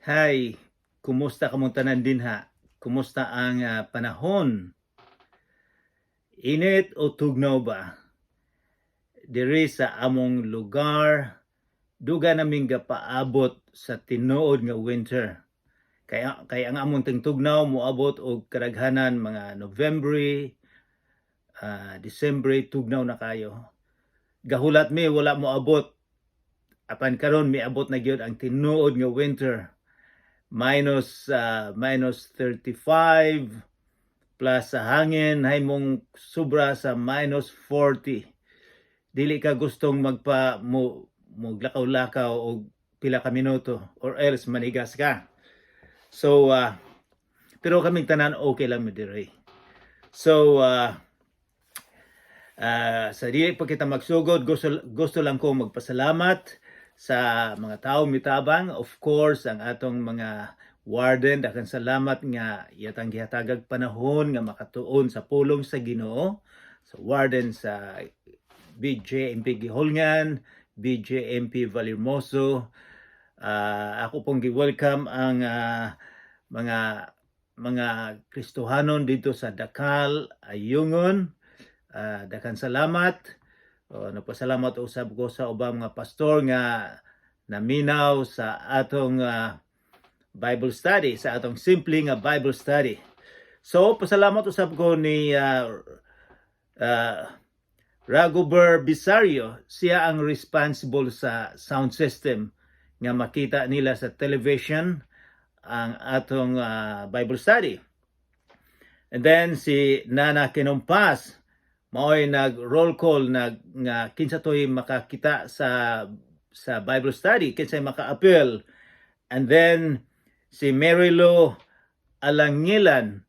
Hi, kumusta ka mong tanan dinha? Kumusta ang panahon? Init o tugnaw ba? Diri sa among lugar, duga naming gapaabot sa tinuod nga winter. Kaya ang among tugnaw moabot og kadaghanan mga November, December tugnaw na kayo. Gahulat mi wala moabot. Apan karon miabot na gyud ang tinuod nga winter. Minus 35 plus sa hangin himong sobra sa minus 40. Dili ka gustong maglakaw-lakaw og pila ka minuto or else manigas ka. So pero kaming tanan okay lang mi diri. So sa dili pa kita magsugod, gusto lang ko magpasalamat sa mga tawo mitabang, of course ang atong mga warden, daghang salamat nga yatang gihatagag panahon nga makatuon sa pulong sa Ginoo. Sa warden sa BJMP Giholngan, BJMP Valirmoso, ako pong gi-welcome ang mga Kristohanon dito sa Dakal, Ayungon. Daghang salamat. Nagpasalamat usab ko sa ubang mga pastor nga naminaw sa atong Bible study, sa atong simple nga Bible study. So pasalamat usab ko ni Ragober Bisario. Siya ang responsible sa sound system nga makita nila sa television ang atong Bible study. And then si Nana Kinumpas, mao'y nag-roll call nga kinsa to'y makakita sa Bible study, kinsa'y maka-appeal. And then si Mary Lou Alangilan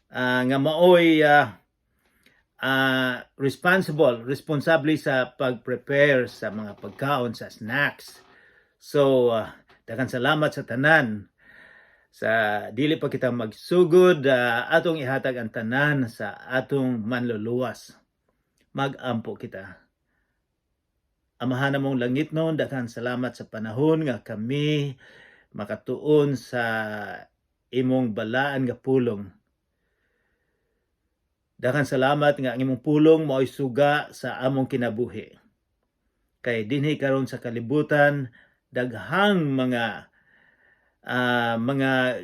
nga mao'y responsable sa pag-prepare sa mga pagkaon, sa snacks. So daghang salamat sa tanan. Sa dili pa kita magsugod, atong ihatag ang tanan sa atong manluluwas. Magampo kita. Amahan namong langit noon, daghang salamat sa panahon nga kami makatuon sa imong balaan nga pulong. Daghang salamat nga ang imong pulong mao'y suga sa among kinabuhi. Kay dinhi karon sa kalibutan, daghang mga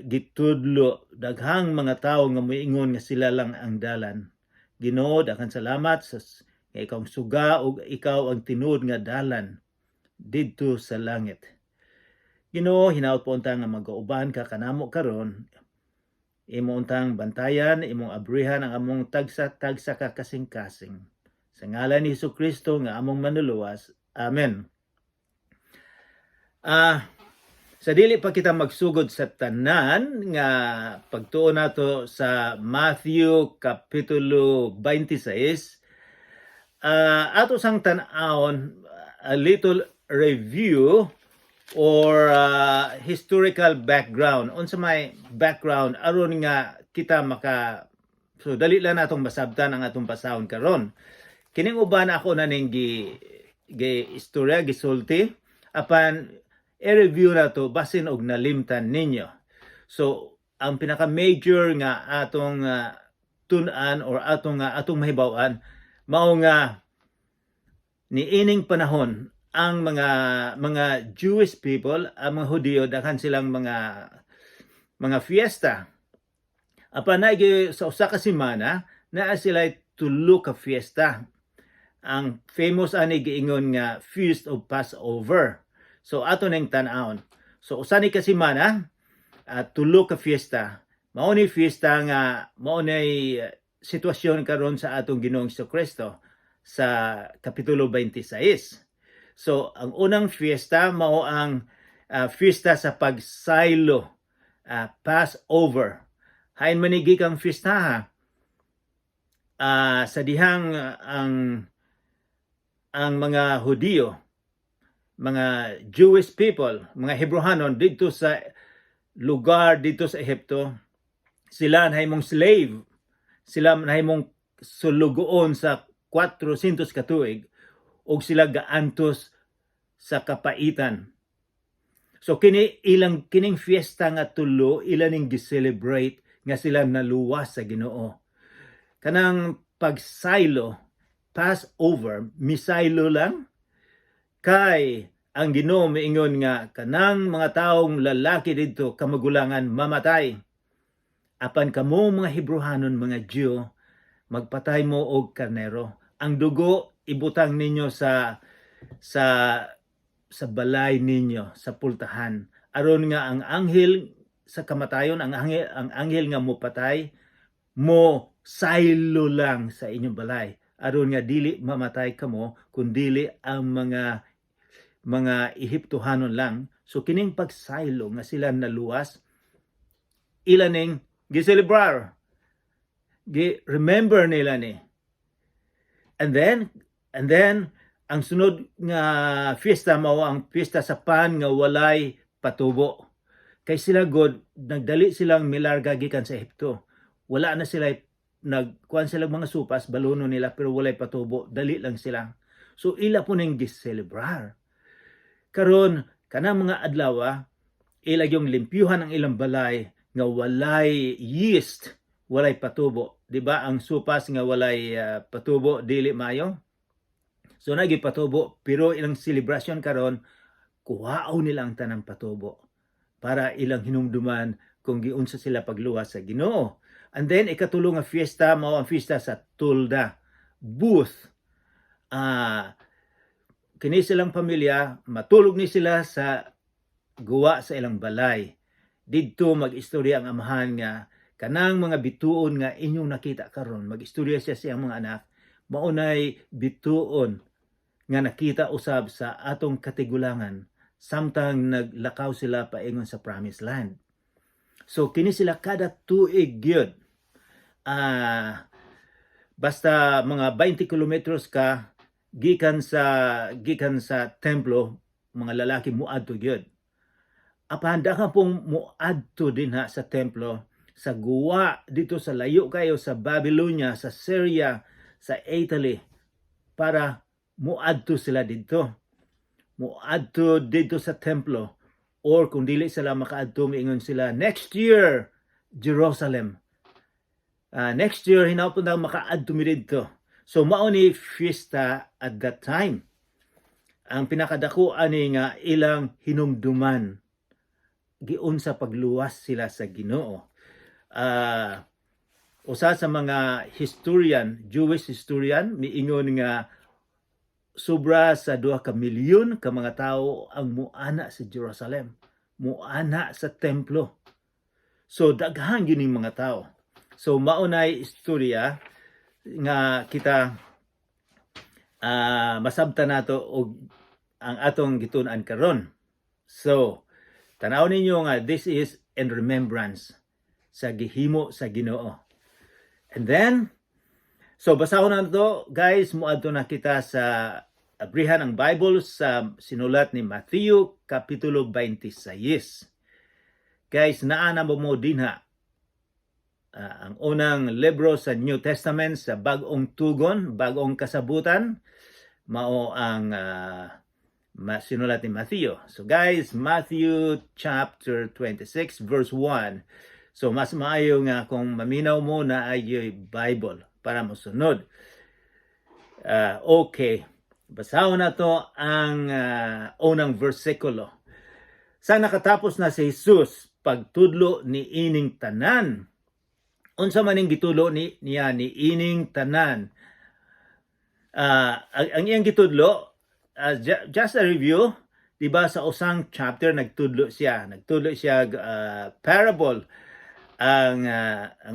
gitudlo, daghang mga tawo nga moingon nga sila lang ang dalan. Ginoo, daghang salamat sa nga ikaw suga ug ikaw ang tinuod nga dalan didto sa langit. Ginoo, hinaot po untang nga magauban ka kanamo karon. Imo untang bantayan, imong abrihan ang among tagsa-tagsa ka kasing-kasing. Sa ngalan ni Hesukristo nga among manluluwas. Amen. Sa dili pa kita magsugod sa tanan nga pagtuon nato sa Matthew Kapitulo 26, ato sang tan-awon a little review or historical background. Unsa may background aron nga kita so dali lang natong masabtan ang atong pasahon karon. Kining uban ako na ning istorya gisulti apan i-review na to basin og nalimtan ninyo. So ang pinaka major nga atong tun-an or atong mahibaw-an mao nga niining panahon ang mga Jewish people, ang mga Hudiyo, daghan silang mga fiesta. Apan sa usa ka semana naa sila tulo ka fiesta. Ang famous ani giingon nga Feast of Passover. So ato ning tan-awon. So usa ni ka semana, tulo ka fiesta. Mao ni fiesta nga mao nay sitwasyon karon sa atong Ginoong Jesucristo sa kapitulo 26. So ang unang fiesta mao ang fiesta sa pagsaylo, Passover. Hain manigi kang fiesta sa dihang ang mga Hudiyo, mga Jewish people, mga Hebrehanon dito sa lugar dito sa Ehipto, sila nahimong slave, sila nahimong sulugoon sa 400 katuig ug sila gaantos sa kapaitan. So kining fiesta nga tulo ila ning gi-celebrate nga sila naluwas sa Ginoo. Kanang pagsaylo, Passover, misaylo lang kay ang Ginoo miingon nga kanang mga taong lalaki didto kamagulangan mamatay. Apan kamo mga Hebrehanon, mga Diyo, magpatay mo og karnero. Ang dugo ibutang ninyo sa balay ninyo, sa pultahan. Aron nga ang anghel sa kamatayon, ang anghel nga mopatay, mo saylo lang sa inyong balay. Aron nga dili mamatay kamo, kundili ang mga Ehiptohanon lang. So kining pagsaylo nga sila naluwas, ilaning giselebrar. Remember nila ni. And then ang sunod nga fiesta mao ang fiesta sa pan nga walay patubo. Kay sila god nagdali silang milarga gikan sa Ehipto. Wala na sila nagkuan sila mga supas, balono nila pero walay patubo, dali lang sila. So ila po ning giselebrar. Karon kanang mga adlaw ila yung limpyuhan ang ilang balay nga walay yeast, walay patubo. Di ba ang supas nga walay patubo dili mayo? So nagipatubo pero ilang selebrasyon karon kuhao nila ang tanang patubo para ilang hinumduman kung giunsa sila pagluwas sa Ginoo. And then ikatulo nga fiesta mao ang fiesta sa Tulda, Booth. Kini silang pamilya matulog ni sila sa guwa sa ilang balay. Didto mag-istorya ang amahan nga kanang mga bituon nga inyong nakita karon, mag-istorya siya sa mga anak, maunay bituon nga nakita usab sa atong katigulangan samtang naglakaw sila paingon sa Promised Land. So kini sila kada tuig gyud. Basta mga 20 kilometros ka gikan sa templo, mga lalaki muadto gyud. Apan ka pong muadto din sa templo sa guwa dito sa layo kayo sa Babylonia, sa Syria, sa Italy para muadto sila dito. Muadto dito sa templo, or kung dili sila makaadto miingon sila next year Jerusalem. Next year hinapon na makaadto mi dito. So mao ni fiesta at that time. Ang pinakadako ani nga ilang hinumduman giun sa pagluwas sila sa Ginoo. Usa sa mga historian, Jewish historian, miingon nga sobra sa 2 ka milyon ka mga tawo ang muana sa Jerusalem, muana sa templo. So daghan gyud ning mga tawo. So maunay istorya nga kita masabtan nato og ang atong gitun-an karon. So tanaw ninyo nga this is in remembrance sa gihimo sa Ginoo. And then so basahon na to guys, muadto na kita sa abrihan ang Bible sa sinulat ni Matthew kapitulo 26. Guys, naana mo dinha ang unang libro sa New Testament sa bagong tugon, bagong kasabutan, mao ang sinulat ni Matthew. So guys, Matthew chapter 26 verse 1. So mas maayo nga kung maminaw mo na ay Bible para masunod. Okay. Basahon na to ang unang versikulo. Sa nakatapos na si Jesus pagtudlo ni ining tanan. Unsa man ning gitulo niya ni ining tanan. Ang iyang gitudlo, just a review, diba sa usang chapter nagtudlo siya parable. Ang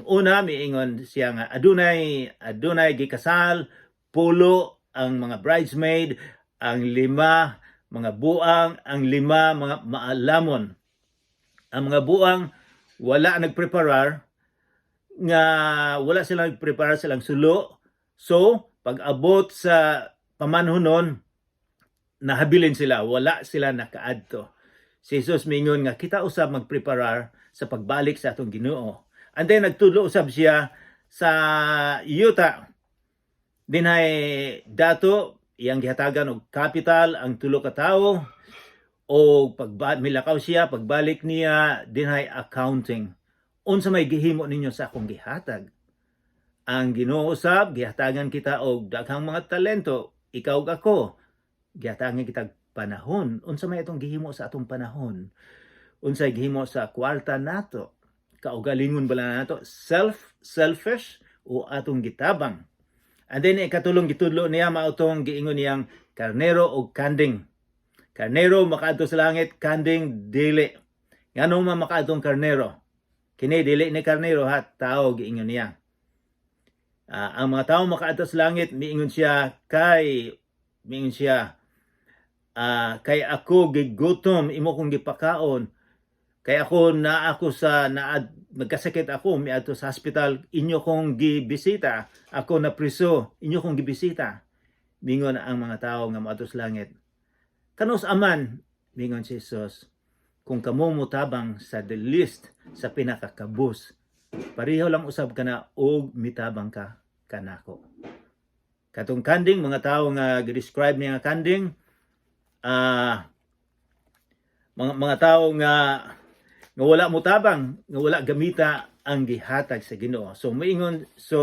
una miingon siya nga adunay gikasal, pulo ang mga bridesmaid, ang 5 mga buang, ang 5 mga maalamon. Ang mga buang wala nagpreparar, nga wala silang nagpreparar silang sulo. So pag-abot sa pamanhonon, nahabilin sila, wala sila nakaadto. Si Jesus mingon nga kita usab magpreparar sa pagbalik sa atong Ginoo. And then nagtudlo usab siya sa yuta. Dinhay dato iyang gihatagan og kapital ang 3 ka tawo, o milakaw siya, pagbalik niya dinhay accounting. Unsa may gihimo ninyo sa akong gihatag? Ang Ginoo usab gihatagan kita og daghang mga talento, ikaw ug ako. Gihatagan kita panahon. Unsa may atong gihimo sa atong panahon? Unsay gihimo sa kwarta nato? Kaugalingon bala nato selfish o atong gitabang? And then ikatulong gitudlo niya mao tong giingon niyang karnero o kanding. Karnero makaadto sa langit, kanding dili. Nganong makaadtong karnero? Kini dili ni karnero ha, tao giingon niya. Ang mga tao makaadto sa langit, miingon siya kay ako gigutom, imo kong gipakaon. Kay ako nagkasakit ako, miadto sa hospital, inyo kong gibisita. Ako na priso, inyo kong gibisita. Mingon ang mga tao nga moadto sa langit. Kanus aman, mingon si Jesus, kung kamo mutabang sa the least, sa pinakakabus, pareho lang usab ka na og mitabang ka kanako. Katong kanding, mga tao nga describe niya nga kanding, mga tao nga wala mutabang, nga wala gamita ang gihatag sa Ginoo. So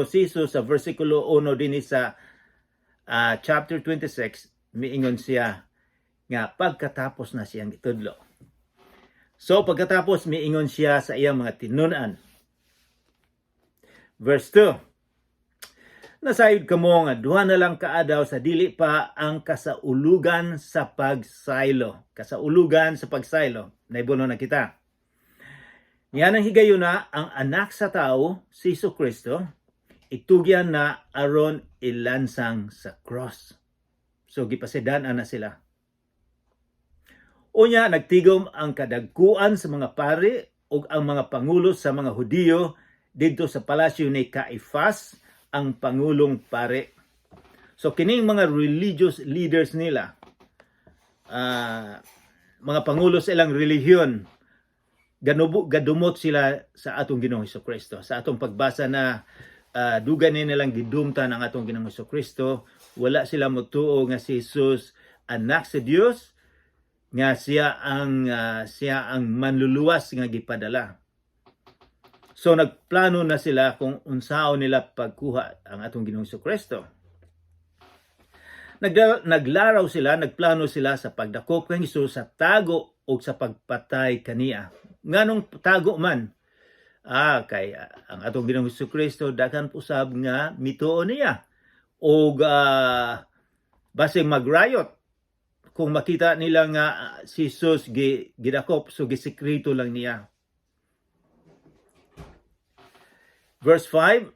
si Jesus sa versikulo 1 din sa chapter 26, miingon siya nga pagkatapos na siyang itudlo. So pagkatapos miingon siya sa iyang mga tinun-an. Verse 2. Nasayod kamo nga duha na lang kaadaw sa dili pa ang kasaulugan sa pagsaylo. Kasaulugan sa pagsaylo. Naibuno na kita. Niyan ang higayuna ang anak sa tao, si Jesucristo, itugyan na aron ilansang sa cross. So gipasidan-an na sila. Unya nagtigom ang kadagkuan sa mga pari ug ang mga pangulo sa mga Hudiyo didto sa palasyo ni Caifás, ang pangulong pari. So kining mga religious leaders nila, mga pangulo sa ilang relihiyon, gadumot sila sa atong Ginoong Jesucristo. Sa atong pagbasa na dugan nilang gidumtan ang atong Ginoong Jesucristo, wala sila motuo nga si Jesus anak sa Dios, nga siya ang manluluwas nga gipadala. So nagplano na sila kung unsaon nila pagkuha ang atong Ginoong Jesucristo. Nagplano sila sa pagdakop kang Hesus sa tago o sa pagpatay kaniya. Nganong tago man? Kay ang atong Ginoong Jesucristo dakan usab nga mituo niya. O basig mag-riot kung makita nila nga si Jesus gidakop, so gisekreto lang niya. Verse 5,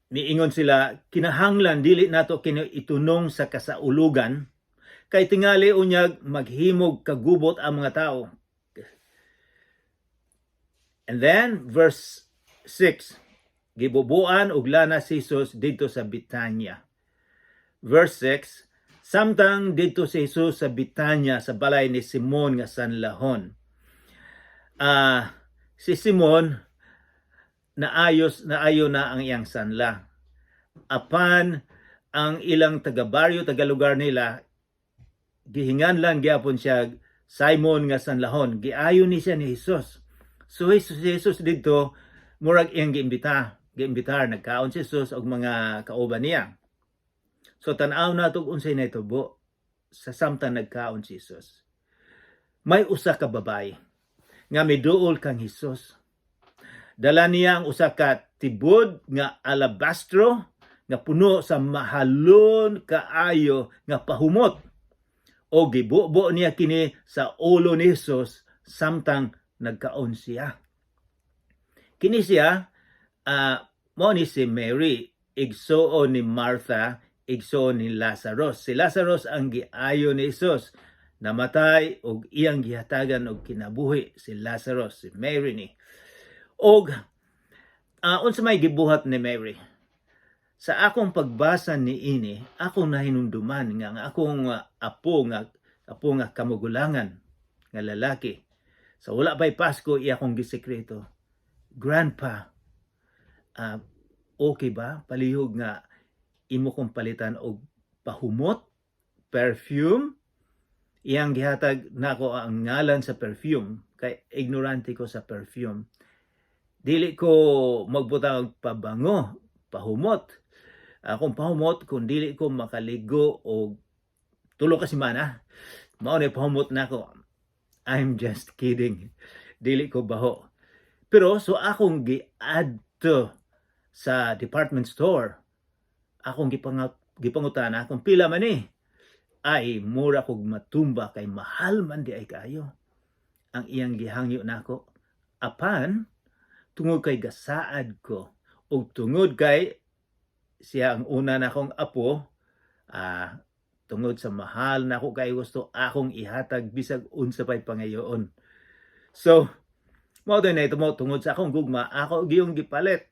niingon sila, kinahanglan dili nato kini itunong sa kasaulugan, kay tingali unyag maghimog kagubot ang mga tao. And then, verse 6, gibubuan og lana si Jesus dito sa Betania. Verse 6, samtang dito si Jesus sa Betania sa balay ni Simon nga sanlahon. Si Simon naayo na ang iyang sanla. Apan ang ilang taga-baryo, taga-lugar nila, gihinganlan gyapon siya Simon nga sanlahon. Giayo ni siya ni Jesus. So si Jesus dito murag iyang giimbitar nagkaon si Jesus og mga kauban niya. So tan-aw nato unsay nahitubo sa samtang nagkaon si Jesus. May usa ka babae nga miduol kang Jesus. Dala niya ang usa ka tibod nga alabastro nga puno sa mahalon kaayo nga pahumot. O gibubo niya kini sa ulo ni Jesus samtang nagkaon siya. Kini siya mo ni si Mary, igsuon ni Martha, igsuon ni Lazarus. Si Lazarus ang giayo ni Jesus. Namatay og iyang gihatagan og kinabuhi si Lazarus, si Mary ni. Og unsa may gibuhat ni Mary? Sa akong pagbasa niini, akong nahinumduman nga ang akong apo nga kamugulangan nga lalaki. Sa wala pa'y Pasko, iya akong gisekreto. Grandpa, okay ba? Palihog nga imo kong palitan og pahumot, perfume, Iyang gihatag nako ang ngalan sa perfume, kay ignorante ko sa perfume. Dili ko magbutang pabango, pahumot. Akong pahumot kung dili ko makaligo og tulo ka semana. Mao ni pahumot nako. I'm just kidding. Dili ko baho. Pero so akong giadto sa department store. Akong gipangutana kung pila man ni. Ay mura kog matumba kay mahal man di ay kayo. Ang iyang gihangyo nako. Apan tungod kay gasaad ko ug tungod kay siya ang una nakong apo, tungod sa mahal nako kay gusto akong ihatag bisag unsa pay pangayoon. So mao din na mo tungod sa akong gugma, ako giyong gipalit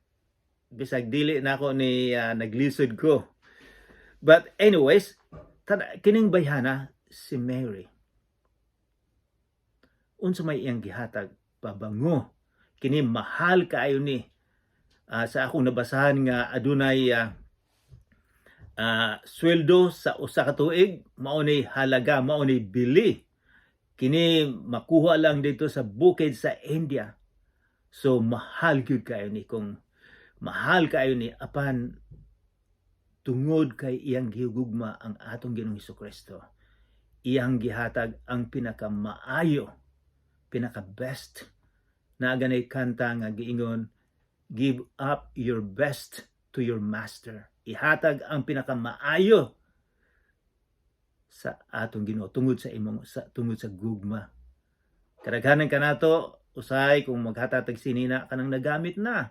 bisag dili nako ni naglisod ko. But anyways, kining bayhana si Mary. Unsa may iyang gihatag? Pabango. Kini mahal kaayo ni. Sa akong nabasahan nga adunay sweldo sa usa ka tuig, mao ni halaga, mao ni bili. Kini makuha lang dito sa bukid sa India. So mahal gyud kayo ni, kung mahal kayo ni apan tungod kay iyang gihugugma ang atong Ginoong Hesukristo. Iyang gihatag ang pinakamaayo, pinaka-best na ganay kanta nga giingon, give up your best to your master. Ihatag ang pinakamaayo sa atong Ginoo tungod sa gugma. Kadaghanan kanato usay kung maghatatag sinina kanang nagamit na.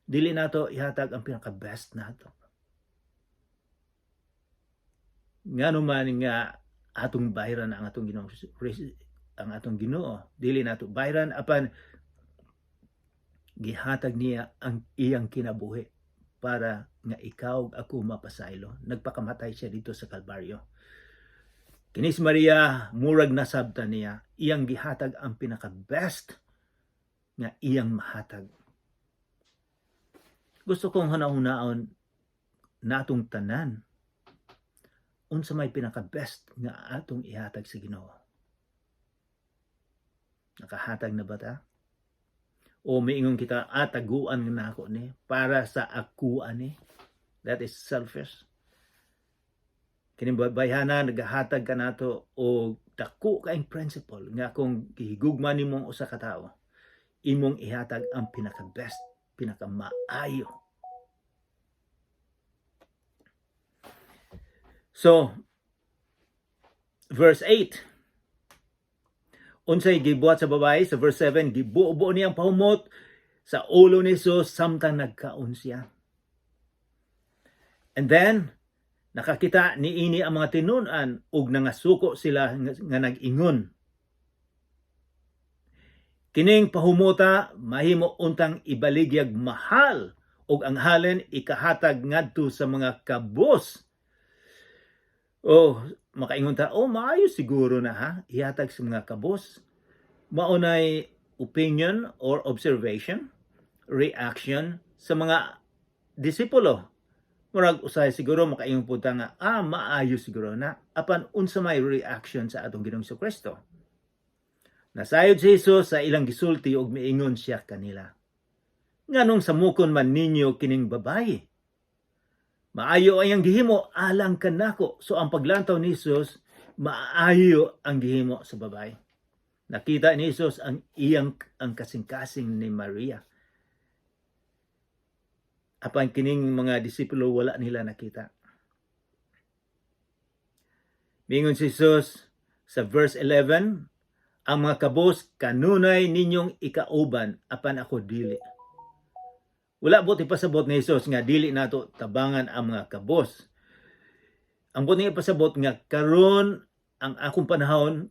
Dili nato ihatag ang pinaka-best nato. Ngano man nga atong bayran ang atong Ginoo, dili nato bayran apan gihatag niya ang iyang kinabuhi para nga ikaw ako mapasaylo. Nagpakamatay siya dito sa Kalbaryo. Kini si Maria, murag nasabtan niya, iyang gihatag ang pinaka-best nga iyang mahatag. Gusto kong hanahunaon natong tanan unsa may pinaka-best nga atong ihatag sa Ginoo. Nakahatag na ba ta? O miingon kita, taguan na ako ni para sa akuan ni. That is selfish. Kini bayhana nagahatag ka nato o dako kaing principle nga kung gihigugma nimong usa ka tawo, imong ihatag ang pinaka-best, pinaka-maayo. So, verse 8. Unsay gibuhat sa babae sa verse 7, gibuo-buo niyang pahumot sa ulo ni Jesus samtang nagkaon siya. And then nakakita niini ang mga tinun-an ug nangasuko sila nga nag-ingon. Kining pahumota mahimo untang ibaligyag mahal ug ang halin ikahatag ngadto sa mga kabos. Makaingon ta, maayo siguro na ha, ihatag sa mga kabos. Maunay opinion or observation, reaction sa mga disipulo. Murag usay siguro makaingon po ta nga, maayo siguro na. Apan unsa may reaction sa atong Ginoong Hesukristo. Nasayod si Jesus sa ilang gisulti ug miingon siya kanila. Nganong samukon man ninyo kining babaye? Maayo ang gihimo alang kanako. So ang paglantaw ni Jesus, maayo ang gihimo sa babae. Nakita ni Jesus ang kasing-kasing ni Maria. Apan kining mga disipulo wala nila nakita. Mingon si Jesus sa verse 11, ang mga kabos kanunay ninyong ikauban, apan ako dili. Wala buti pasabot ni Jesus nga dili nato tabangan ang mga kabos. Ang buti pasabot nga karon ang akong panahon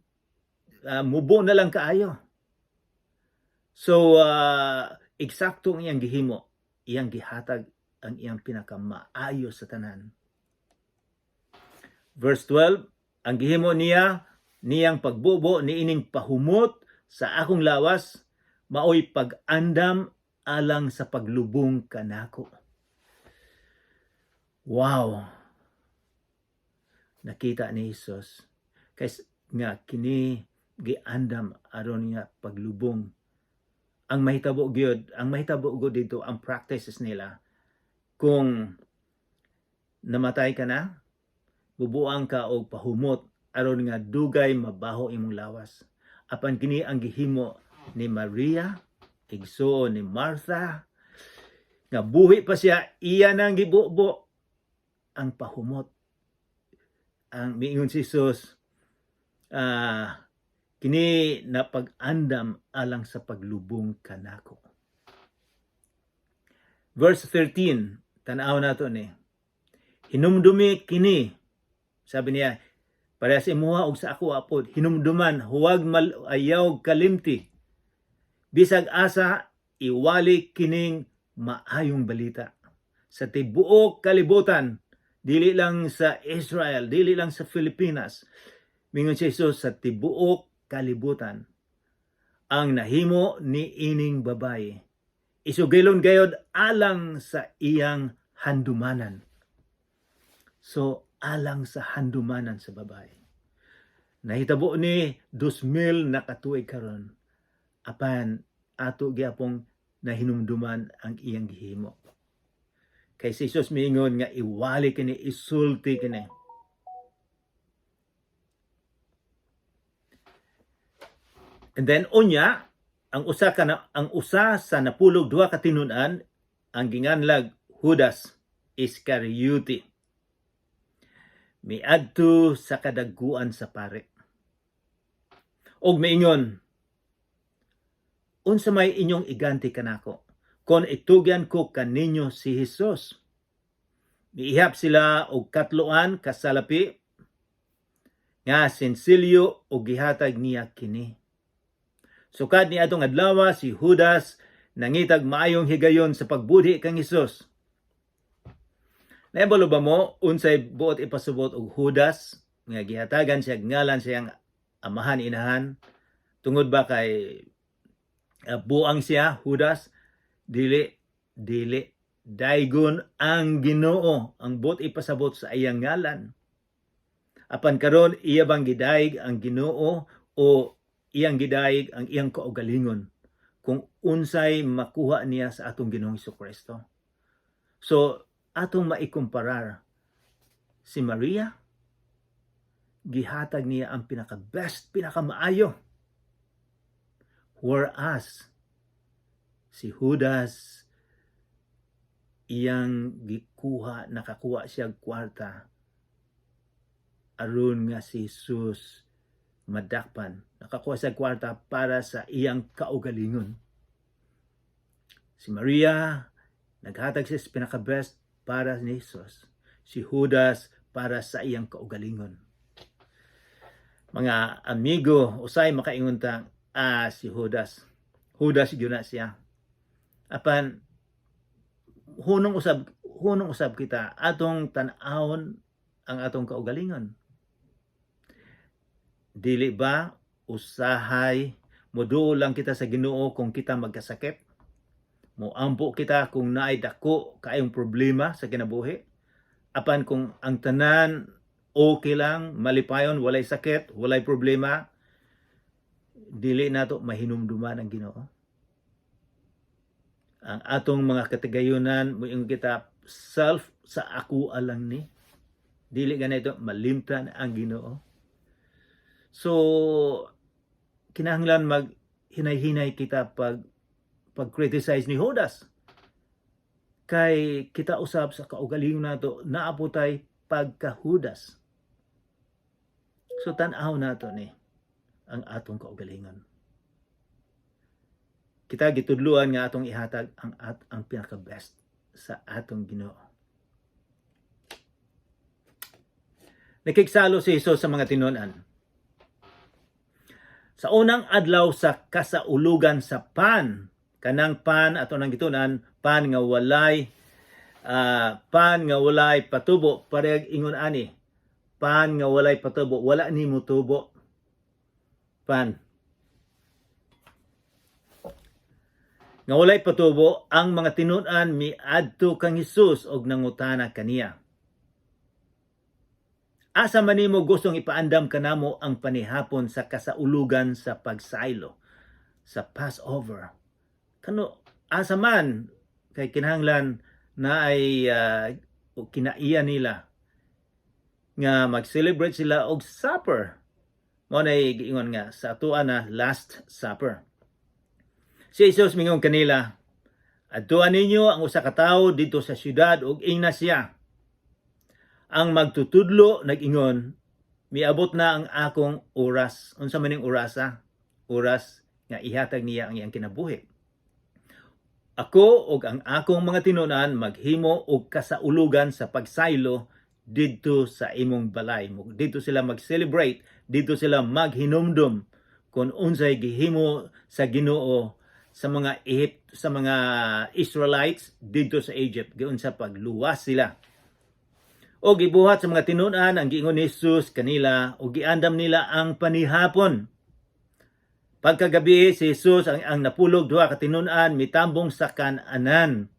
mubo na lang kaayo. So eksakto ang iyang gihimo, iyang gihatag ang iyang pinakamaayo sa tanan. Verse 12, ang gihimo niyang pagbubo niining pahumot sa akong lawas maoy pag-andam alang sa paglubong kanako. Wow! Nakita ni Jesus. Kay nga kini giandam aron nga paglubong. Ang mahitabo gyud dito ang practices nila. Kung namatay ka na, bubuang ka og pahumot aron nga dugay mabaho imong lawas. Apan kini ang gihimo ni Maria, igsuon ni Martha, nga buhi pa siya, iya nang gibubo ang pahumot. Ang miingon si Jesus, kini napag-andam alang sa paglubong kanako. Verse 13, tanaw nato ni. Hinumdumi kini, sabi niya, para sa imuha og sa ako apod, hinumduman, huwag ayaw kalimti. Bisag asa, iwali kining maayong balita. Sa tibuok kalibutan, dili lang sa Israel, dili lang sa Pilipinas. Mingon si Jesus, sa tibuok kalibutan, ang nahimo ni ining babae. Isugilon gayod alang sa iyang handumanan. So, alang sa handumanan sa babae. Nahitabo ni 2,000 na katuig karon. Apan ato gyapong nahinumduman ang iyang gihimo. Kay si Jesus miingon nga iwali kini, isulti kini. And then unya ang usa sa napulog duha ka tinun-an ang ginganlag Judas Iscariote. Miadto sa kadagkuan sa pare. Og miingon, unsa may inyong iganti kanako kon itugyan ko kaninyo si Jesus? Miihap sila og katloan kasalapi nga sensilyo og gihatag niya kini. Sukad ni atong adlaw si Judas nangitag maayong higayon sa pagbudhi kang Hesus. Naibalo ba mo unsay buot ipasubot og Judas nga gihatagan siya ngalan siyang amahan inahan tungod ba kay buang siya Judas? Dili daygon ang Ginoo ang buot ipasabot sa iyang ngalan. Apan karon iya bang gidayeg ang Ginoo o iyang gidayeg ang iyang kaugalingon kung unsay makuha niya sa atong Ginoong Hesukristo? So atong maikumparar si Maria, gihatag niya ang pinaka-best, pinaka-maayo. Whereas si Judas, iyang nakakuha siya kwarta aron nga si Jesus madakpan. Nakakuha siya kwarta para sa iyang kaugalingon. Si Maria, naghatag siya sa pinaka-best para ni Jesus. Si Judas para sa iyang kaugalingon. Mga amigo, usay makaingon ta, si Judas. Judas gyud na siya. Apan hunong usab kita atong tan-awon ang atong kaugalingon. Dili ba usahay moduol lang kita sa Ginoo kung kita magkasakit? Moampo kita kung naay dako kaayong problema sa kinabuhi. Apan kung ang tanan okay lang, malipayon, walay sakit, walay problema, dili nato mahinumduman ang Ginoo. Ang atong mga katigayunan, moingon kita self sa ako alang ni. Dili ganito malimtan ang Ginoo. So kinahanglan maghinay-hinay kita pag-criticize ni Judas. Kay kita usab sa kaugalingon nato naaputay pagka-Judas. So tan-aw nato ni ang atong kaugalingon. Kita gitudluan nga atong ihatag ang pinaka-best sa atong Ginoo. Nakigsalo si Jesus sa mga tinun-an. Sa unang adlaw sa kasaulugan sa pan, kanang pan ato nang gitunan, pan nga walay patubo, parehag ingon ani. Pan nga walay patubo, wala ni mutubo. Pan nga walay patubo, ang mga tinun-an miadto kang Hesus og nangutana kaniya. asa man nimo gustong ipaandam kanamo ang panihapon sa kasaulugan sa pagsaylo sa Passover. Kano asa man kay kinahanglan na ay kinaiya nila nga mag-celebrate sila og supper. Mao nay giingon nga sa atoa na Last Supper. Si Jesus mingon kanila, adtuan ninyo ang usa ka tawo dito sa syudad ug ingna siya. Ang magtutudlo nag-ingon, miabot na ang akong oras. Unsa man ning orasa? Oras nga ihatag niya ang iyang kinabuhi. Ako ug ang akong mga tinunan maghimo og kasaulugan sa pagsaylo didto sa imong balay. Dito sila mag-celebrate, dito sila maghinumdum kung unsay gihimo sa Ginoo sa mga sa mga Israelites dito sa Egypt, giun sa pagluwas sila. O gibuhat sa mga tinunan ang giingon ni Jesus kanila o giandam nila ang panihapon. Pagkagabi si Jesus ang napulog duha ka tinunan mitambong sa Kanaanan.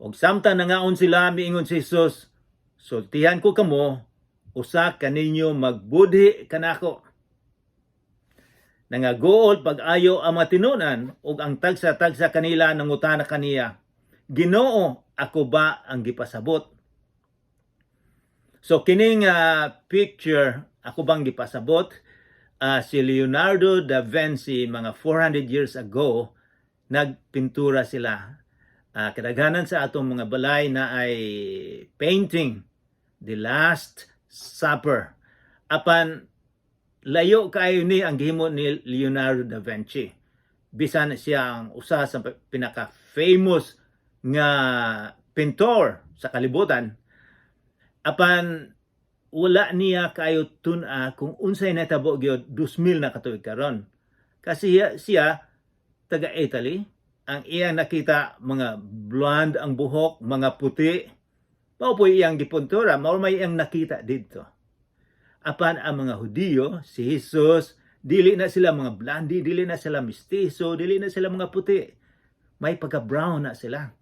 Og samtang nangaon sila miingon si Jesus, sultihan ko kamo, usa kaninyo magbudhi kanako. Nangagool pag-ayo ang mga tinunan ug ang tagsa-tagsa kanila nangutana kaniya, Ginoo, ako ba ang gipasabot? So kining picture, ako bang gipasabot? Si Leonardo da Vinci mga 400 years ago nagpintura sila. Kadaghanan sa atong mga balay na ay painting The Last Supper. Apan layo kayo ni ang gihimo ni Leonardo da Vinci. Bisan siya ang usa sa pinaka-famous nga pintor sa kalibutan. Apan wala niya kayo tun-a kung unsay natabo gyud 2000 na katuig karon. Kasi siya taga Italy. Ang iyang nakita mga blonde ang buhok, mga puti. Mao po iyang gipuntura, mao may iyang nakita dito. Apan ang mga Hudiyo, si Jesus, dili na sila mga blondie, dili na sila mistiso, dili na sila mga puti. May pagka-brown na sila.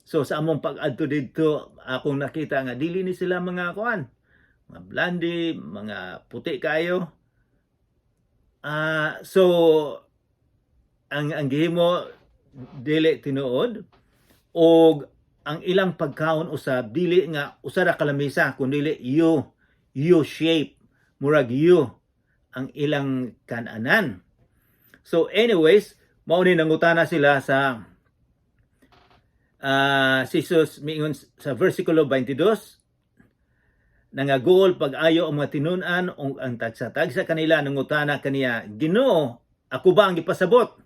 So sa among pag-adto dito, akong nakita nga dili ni sila mga kuan, mga blondie, mga puti kayo. So ang gihimo dili tinuod og ang ilang pagkaon usab dili nga usa ra kalamisa kundi U shape, murag U ang ilang kananan. So anyways, mao ni nangutana sila sa si Jesus miingon sa versikulo 22, nangagool pag-ayo ang mga tinunan o ang tagsa-tagsa kanila nangutana kaniya, Ginoo, ako ba ang gipasabot?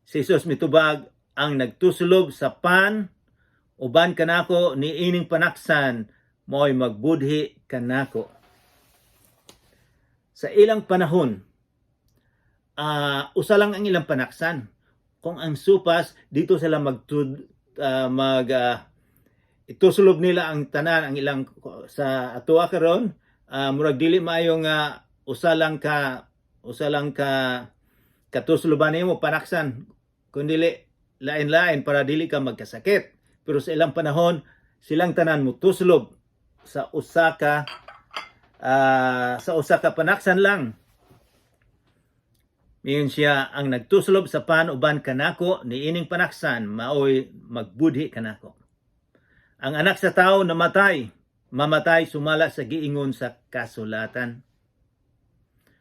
Si Jesus mitubag, ang nagtusulob sa pan uban kanako ni ining panaksan mo'y magbudhi kanako. Sa ilang panahon, usa lang ang ilang panaksan. Kung ang supas dito sila itusulob nila ang tanan ang ilang sa atoa karon, murag dili maayo nga usa lang ka katusloban nimo panaksan kundi lain-lain para dili ka magkasakit. Pero sa ilang panahon silang tanan mo tuslob sa usa ka panaksan lang. Miyon siya ang nagtuslob sa pan uban kanako ni ining panaksan maoy magbudhi kanako. Ang anak sa tao mamatay sumala sa giingon sa kasulatan.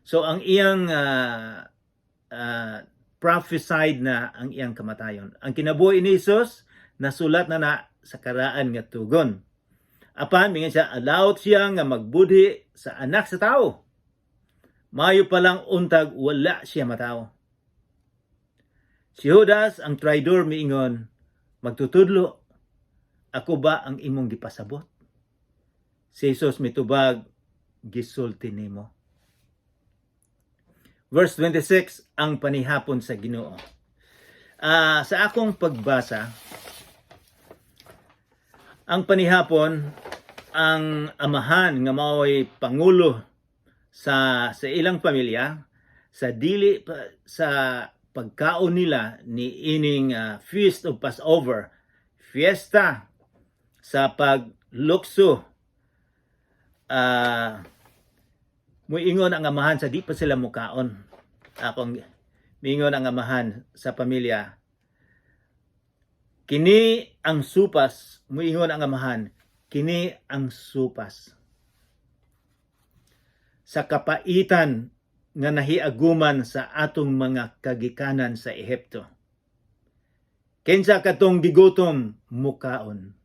So ang iyang prophesied na ang iyang kamatayon. Ang kinabuhi ni Jesus nasulat na sa karaan nga tugon. Apan mingon siya allowed siya nga magbudhi sa anak sa tao. Mayo pa lang untag wala siya matawo. Si Judas ang traidor miingon, magtutudlo, ako ba ang imong gipasabot? Si Jesus mitubag, gisulti nimo. Verse 26, ang panihapon sa Ginoo. Sa akong pagbasa, ang panihapon, ang amahan nga mao'y pangulo sa ilang pamilya, sa pagkaon nila ni ining Feast of Passover, fiesta sa paglukso muingon ang amahan sa di pa sila mukaon. Akong miingon ang amahan sa pamilya. Kini ang supas, muingon ang amahan, kini ang supas. Sa kapaitan nga nahiaguman sa atong mga kagikanan sa Ehipto. Kinsa katong gigutom mukaon.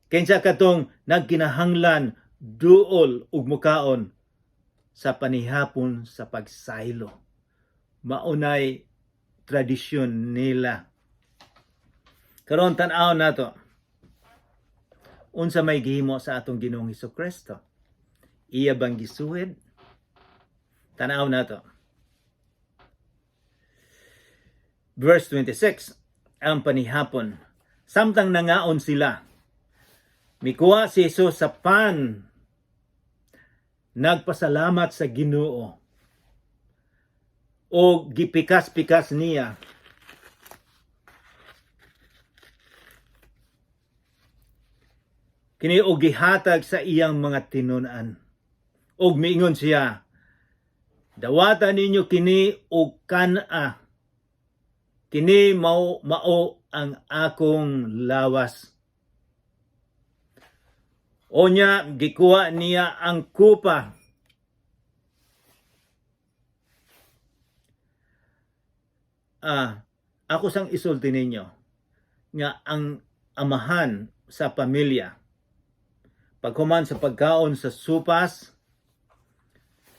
Kinsa katong nagkinahanglan duol ug mukaon sa panihapon sa pagsaylo. Maunay tradisyon nila. Karon tan-aw nato. Unsa may gihimo sa atong Ginoong Hesukristo? Iya bang gisuhid? Tan-aw nato. Verse 26, ang panihapon. Samtang nangaon sila, mikuha si Jesus sa pan, nagpasalamat sa Ginoo, o gipikas-pikas niya. Kini og gihatag sa iyang mga tinunan. Og miingon siya, dawatan ninyo kini og kana. Kini mao ang akong lawas. Onya gikuha niya ang kupa. Ako sang isulti ninyo nga ang amahan sa pamilya paghuman sa pagkaon sa supas,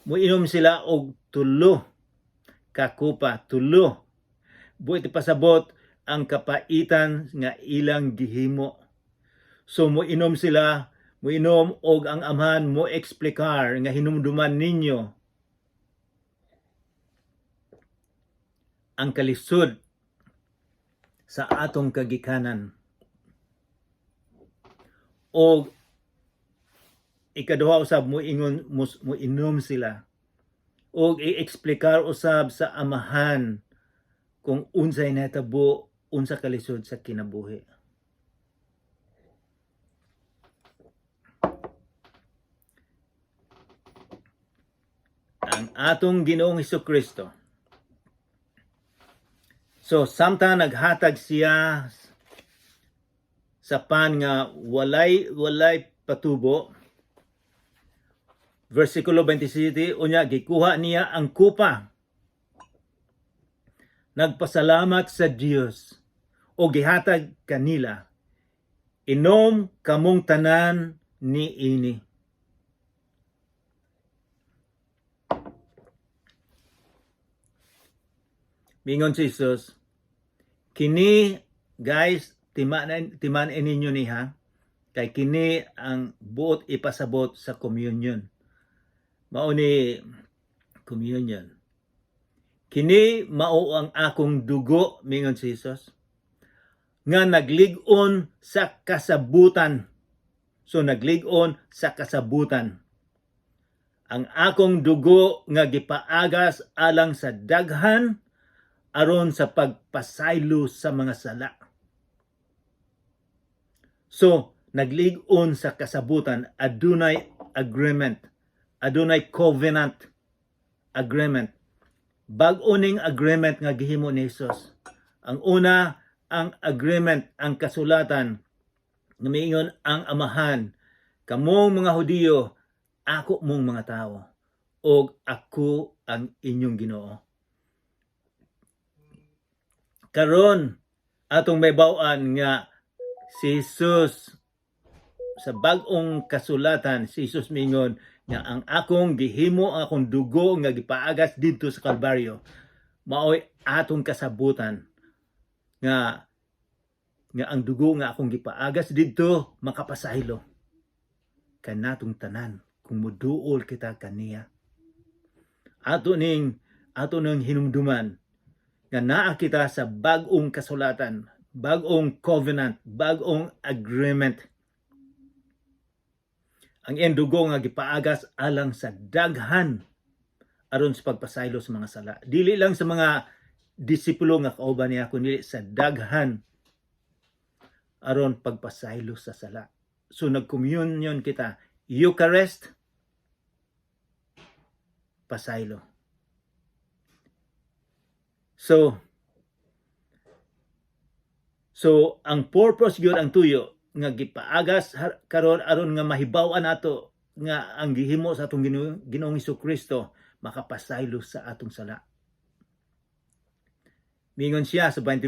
muinom sila og 3 ka kupa, 3. Buit pasabot ang kapaitan nga ilang gihimo. So muinom sila, muinom og ang amahan mo eksplikar nga hinumduman ninyo ang kalisod sa atong kagikanan. Og ikaduha usab muinom sila og i-eksplikar usab sa amahan kung unsay natabo, unsa kalisod sa kinabuhi. Ang atong Ginoong Hesukristo. So samtang naghatag siya sa pan nga walay patubo, versikulo 27, unya gikuha niya ang kupa. Nagpasalamat sa Dios o gihatag kanila. Inom kamong tanan ni ini. Mingon si Jesus, kini guys, timan ninyo niha, kay kini ang buot ipasabot sa communion. Mao ni communion. Kini mao ang akong dugo, mingon si Jesus, nga naglig-on sa kasabutan. So naglig-on sa kasabutan. Ang akong dugo nga gipaagas alang sa daghan aron sa pagpasaylo sa mga sala. So naglig-on sa kasabutan, adunay agreement, adunay covenant agreement. Bag-o ning agreement nga gihimo ni Jesus. Ang una, ang agreement, ang kasulatan nga miingon ang amahan, kamong mga Hudiyo, ako mong mga tao, og ako ang inyong Ginoo. Karon atong may baw-an nga si Jesus sa bag-ong kasulatan, si Jesus miingon nga ang akong gihimo, ang akong dugo nga gipaagas didto sa Kalbaryo, maoy atong kasabutan nga ang dugo nga akong gipaagas didto makapasaylo kanatong tanan kung muduol kita kaniya. Ato ning hinumduman nga naa kita sa bag-ong kasulatan, bag-ong covenant, bag-ong agreement. Ang iyang dugo nga gipaagas alang sa daghan aron sa pagpasaylo sa mga sala. Dili lang sa mga disipulo nga kauban niya, kundi sa daghan aron pagpasaylo sa sala. So nagkommunyon kita, Eucharist, pasaylo. So ang purpose gyud ang tuyo nga gipaagas karon aron nga mahibaw-an nato nga ang gihimo sa atong Ginoong Hesukristo makapasaylo sa atong sala. Mingon siya sa 29,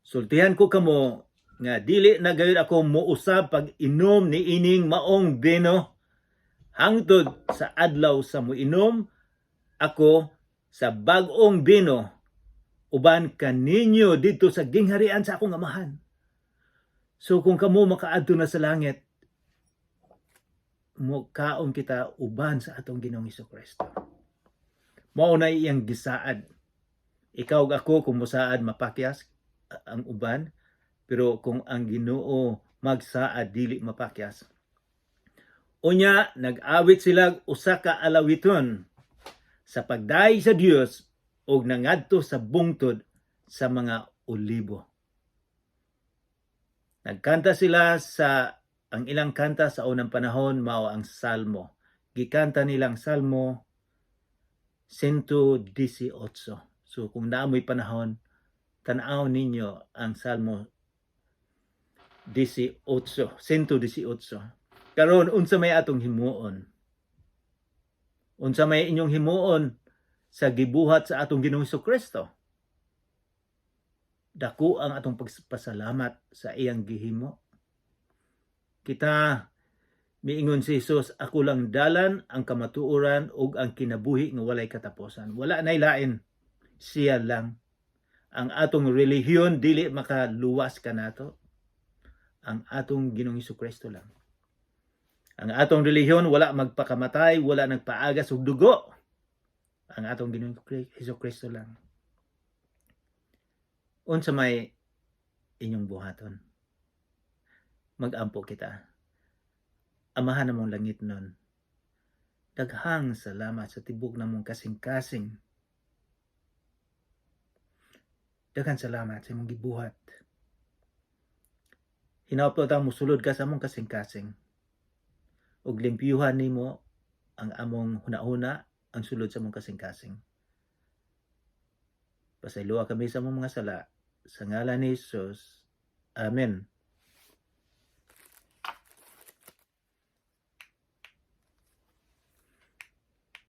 sultihan ko kamo nga dili na gayud ako mousab pag inom ni ining maong bino hangtod sa adlaw sa moinom ako sa bag-ong bino uban kaninyo dito sa gingharian sa akong amahan. So kung kamo makaadto na sa langit, mukaon kita uban sa atong Ginoong Hesukristo. Mao na iyang gisaad. Ikaw ug ako kung mosaad mapakyas ang uban, pero kung ang Ginoo magsaad dili mapakyas. Unya nag-awit sila usa ka alawiton sa pagdaig sa Dios ug nangadto sa bungtod sa mga olibo. Nagkanta sila ang ilang kanta sa unang panahon mao ang Salmo. Gikanta nilang Salmo 118. So kung naamoy panahon, tan-aw ninyo ang Salmo 118. Karon unsa may atong himuon? Unsa may inyong himuon sa gibuhat sa atong Ginoong Hesukristo? Dako ang atong pagpasalamat sa iyang gihimo. Kita miingon si Jesus, ako lang dalan, ang kamatuoran ug ang kinabuhi nga walay katapusan. Wala nay lain, siya lang. Ang atong relihiyon dili makaluwas kanato. Ang atong Ginoong Hesukristo lang. Ang atong relihiyon wala magpakamatay, wala nagpaagas og dugo. Ang atong Ginoong Hesukristo lang. Unsa may inyong buhaton? Mag-ampo kita. Amahan namong langit nun. Daghang salamat sa tibok namong kasing-kasing. Daghang salamat sa imong gibuhat. Hinauplo ta mo sulod ka sa among kasing-kasing. Ug limpyuhan nimo ang among hunahuna ang sulod sa among kasing-kasing. Pasayloa kami sa among mga sala. Sa ngalan ni Jesus. Amen.